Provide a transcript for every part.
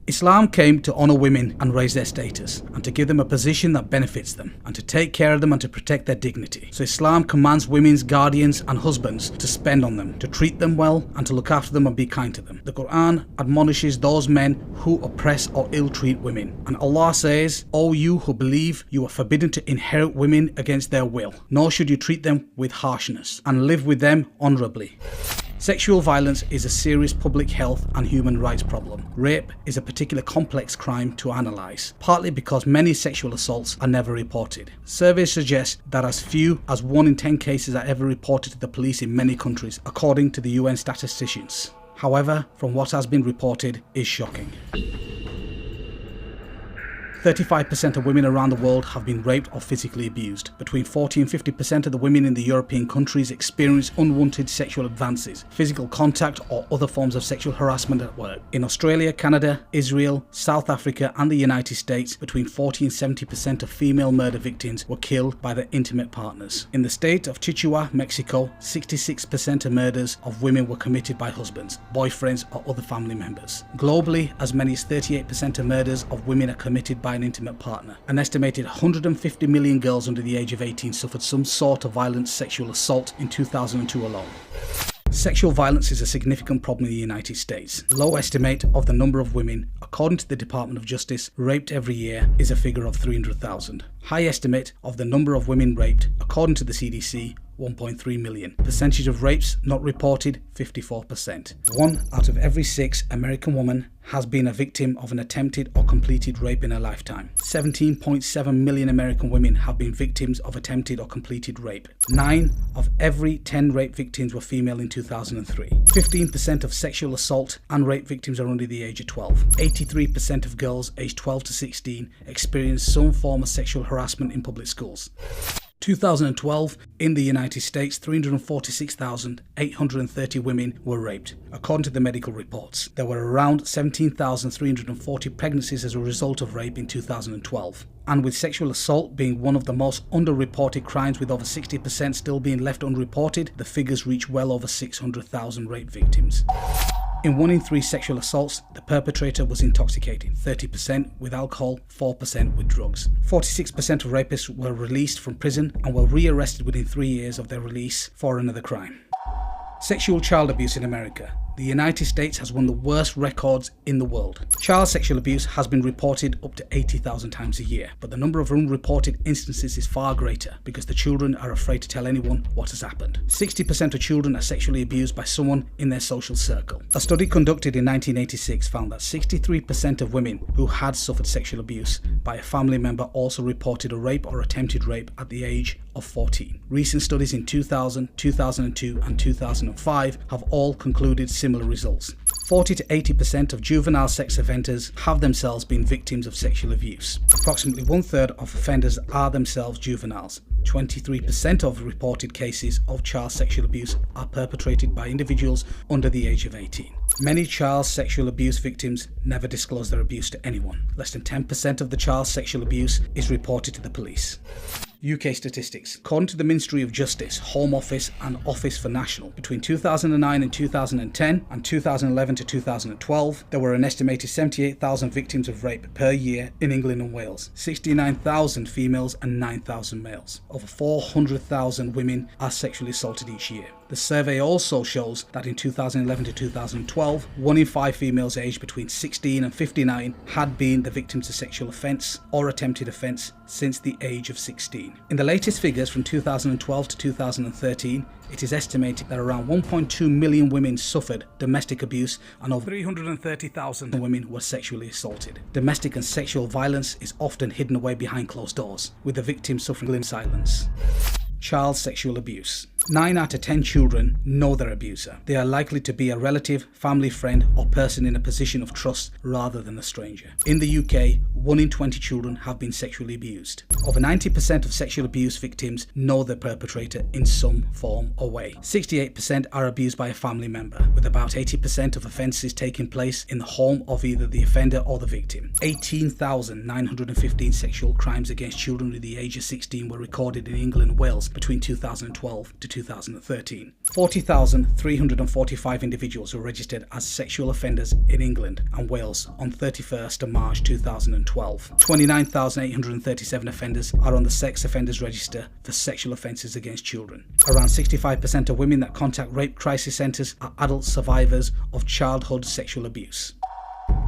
Islam came to honor women and raise their status, and to give them a position that benefits them, and to take care of them and to protect their dignity. So Islam commands women's guardians and husbands to spend on them, to treat them well, and to look after them and be kind to them. The Quran admonishes those men who oppress or ill-treat women. And Allah says, "O you who believe, you are forbidden to inherit women against their will, nor should you treat them with harshness, and live with them honorably." Sexual violence is a serious public health and human rights problem. Rape is a particularly complex crime to analyse, partly because many sexual assaults are never reported. Surveys suggest that as few as 1 in 10 cases are ever reported to the police in many countries, according to the UN statisticians. However, from what has been reported is shocking. 35% of women around the world have been raped or physically abused. Between 40 and 50% of the women in the European countries experience unwanted sexual advances, physical contact or other forms of sexual harassment at work. In Australia, Canada, Israel, South Africa and the United States, between 40 and 70% of female murder victims were killed by their intimate partners. In the state of Chihuahua, Mexico, 66% of murders of women were committed by husbands, boyfriends or other family members. Globally, as many as 38% of murders of women are committed by an intimate partner. An estimated 150 million girls under the age of 18 suffered some sort of violent sexual assault in 2002 alone. Sexual violence is a significant problem in the United States. Low estimate of the number of women, according to the Department of Justice, raped every year is a figure of 300,000. High estimate of the number of women raped, according to the CDC, 1.3 million. Percentage of rapes not reported, 54%. 1 out of every 6 American women has been a victim of an attempted or completed rape in her lifetime. 17.7 million American women have been victims of attempted or completed rape. 9 of every 10 rape victims were female in 2003. 15% of sexual assault and rape victims are under the age of 12. 83% of girls aged 12 to 16 experience some form of sexual harassment in public schools. 2012, in the United States, 346,830 women were raped. According to the medical reports, there were around 17,340 pregnancies as a result of rape in 2012. And with sexual assault being one of the most underreported crimes, with over 60% still being left unreported, the figures reach well over 600,000 rape victims. In 1 in 3 sexual assaults, the perpetrator was intoxicated, 30% with alcohol, 4% with drugs. 46% of rapists were released from prison and were re-arrested within 3 years of their release for another crime. Sexual child abuse in America. The United States has one of the worst records in the world. Child sexual abuse has been reported up to 80,000 times a year, but the number of unreported instances is far greater because the children are afraid to tell anyone what has happened. 60% of children are sexually abused by someone in their social circle. A study conducted in 1986 found that 63% of women who had suffered sexual abuse by a family member also reported a rape or attempted rape at the age of 14. Recent studies in 2000, 2002 and 2005 have all concluded similar results. 40 to 80% of juvenile sex offenders have themselves been victims of sexual abuse. Approximately 1/3 of offenders are themselves juveniles. 23% of reported cases of child sexual abuse are perpetrated by individuals under the age of 18. Many child sexual abuse victims never disclose their abuse to anyone. Less than 10% of the child sexual abuse is reported to the police. UK statistics. According to the Ministry of Justice, Home Office and Office for National, between 2009 and 2010 and 2011 to 2012, there were an estimated 78,000 victims of rape per year in England and Wales, 69,000 females and 9,000 males. Over 400,000 women are sexually assaulted each year. The survey also shows that in 2011 to 2012, 1 in 5 females aged between 16 and 59 had been the victims of sexual offence or attempted offence since the age of 16. In the latest figures from 2012 to 2013, it is estimated that around 1.2 million women suffered domestic abuse and over 330,000 women were sexually assaulted. Domestic and sexual violence is often hidden away behind closed doors, with the victim suffering in silence. Child sexual abuse. 9 out of 10 children know their abuser. They are likely to be a relative, family friend, or person in a position of trust rather than a stranger. In the UK, 1 in 20 children have been sexually abused. Over 90% of sexual abuse victims know their perpetrator in some form or way. 68% are abused by a family member, with about 80% of offences taking place in the home of either the offender or the victim. 18,915 sexual crimes against children under the age of 16 were recorded in England and Wales between 2012 to 2013. 40,345 individuals were registered as sexual offenders in England and Wales on 31st of March 2012. 29,837 offenders are on the sex offenders register for sexual offences against children. Around 65% of women that contact rape crisis centres are adult survivors of childhood sexual abuse.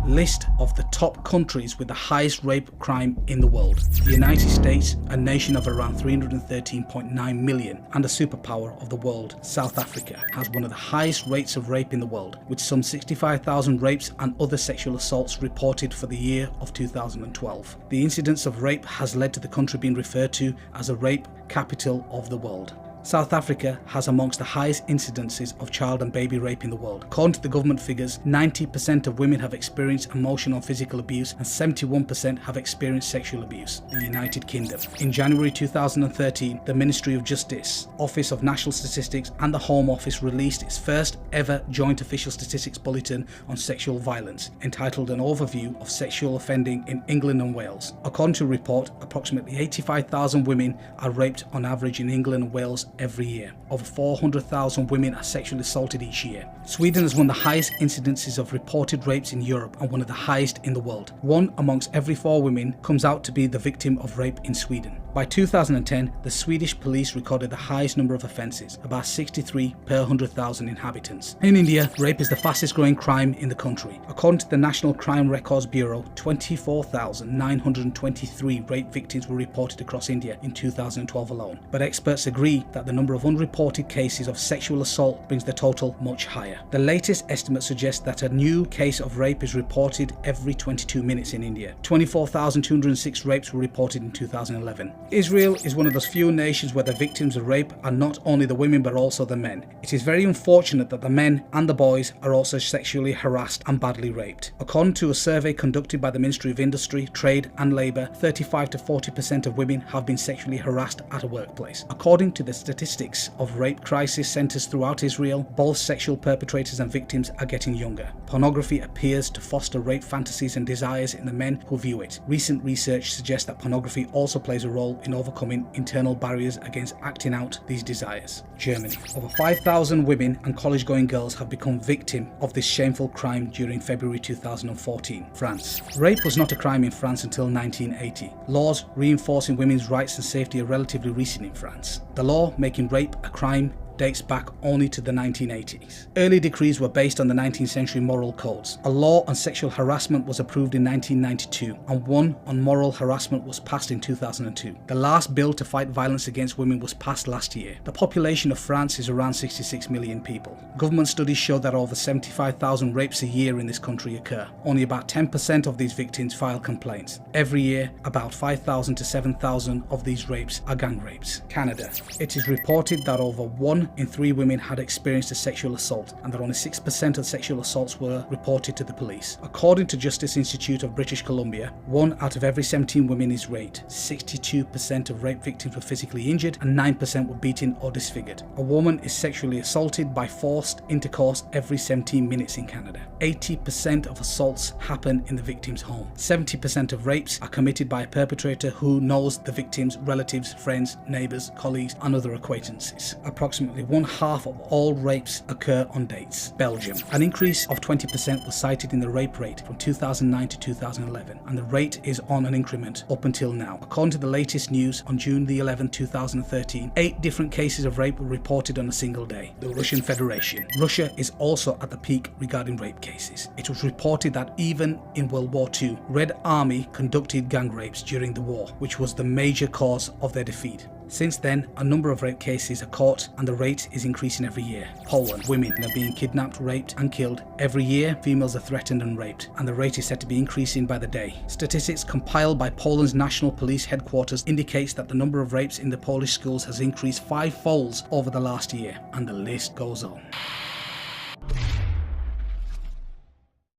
List of the top countries with the highest rape crime in the world. The United States, a nation of around 313.9 million and a superpower of the world, South Africa, has one of the highest rates of rape in the world, with some 65,000 rapes and other sexual assaults reported for the year of 2012. The incidence of rape has led to the country being referred to as a rape capital of the world. South Africa has amongst the highest incidences of child and baby rape in the world. According to the government figures, 90% of women have experienced emotional and physical abuse and 71% have experienced sexual abuse. The United Kingdom. In January 2013, the Ministry of Justice, Office of National Statistics and the Home Office released its first ever joint official statistics bulletin on sexual violence, entitled An Overview of Sexual Offending in England and Wales. According to a report, approximately 85,000 women are raped on average in England and Wales every year. Over 400,000 women are sexually assaulted each year. Sweden has one of the highest incidences of reported rapes in Europe and one of the highest in the world. 1 amongst every 4 women comes out to be the victim of rape in Sweden. By 2010, the Swedish police recorded the highest number of offences, about 63 per 100,000 inhabitants. In India, rape is the fastest growing crime in the country. According to the National Crime Records Bureau, 24,923 rape victims were reported across India in 2012 alone. But experts agree that the number of unreported cases of sexual assault brings the total much higher. The latest estimate suggests that a new case of rape is reported every 22 minutes in India. 24,206 rapes were reported in 2011. Israel is one of those few nations where the victims of rape are not only the women but also the men. It is very unfortunate that the men and the boys are also sexually harassed and badly raped. According to a survey conducted by the Ministry of Industry, Trade and Labour, 35 to 40% of women have been sexually harassed at a workplace. According to the statistics of rape crisis centres throughout Israel, both sexual perpetrators and victims are getting younger. Pornography appears to foster rape fantasies and desires in the men who view it. Recent research suggests that pornography also plays a role in overcoming internal barriers against acting out these desires. Germany. Over 5,000 women and college-going girls have become victim of this shameful crime during February 2014. France. Rape was not a crime in France until 1980. Laws reinforcing women's rights and safety are relatively recent in France. The law making rape a crime dates back only to the 1980s. Early decrees were based on the 19th century moral codes. A law on sexual harassment was approved in 1992 and one on moral harassment was passed in 2002. The last bill to fight violence against women was passed last year. The population of France is around 66 million people. Government studies show that over 75,000 rapes a year in this country occur. Only about 10% of these victims file complaints. Every year, about 5,000 to 7,000 of these rapes are gang rapes. Canada. It is reported that over 1 in 3 women had experienced a sexual assault and that only 6% of sexual assaults were reported to the police. According to Justice Institute of British Columbia, 1 out of every 17 women is raped. 62% of rape victims were physically injured and 9% were beaten or disfigured. A woman is sexually assaulted by forced intercourse every 17 minutes in Canada. 80% of assaults happen in the victim's home. 70% of rapes are committed by a perpetrator who knows the victim's relatives, friends, neighbours, colleagues and other acquaintances. Approximately 1/2 of all rapes occur on dates. Belgium. An increase of 20% was cited in the rape rate from 2009 to 2011, and the rate is on an increment up until now. According to the latest news, on June the 11th, 2013, 8 different cases of rape were reported on a single day. The Russian Federation. Russia is also at the peak regarding rape cases. It was reported that even in World War II, Red Army conducted gang rapes during the war, which was the major cause of their defeat. Since then, a number of rape cases are caught and the rate is increasing every year. Poland. Women are being kidnapped, raped and killed. Every year, females are threatened and raped, and the rate is said to be increasing by the day. Statistics compiled by Poland's National Police Headquarters indicates that the number of rapes in the Polish schools has increased 5-fold over the last year, and the list goes on.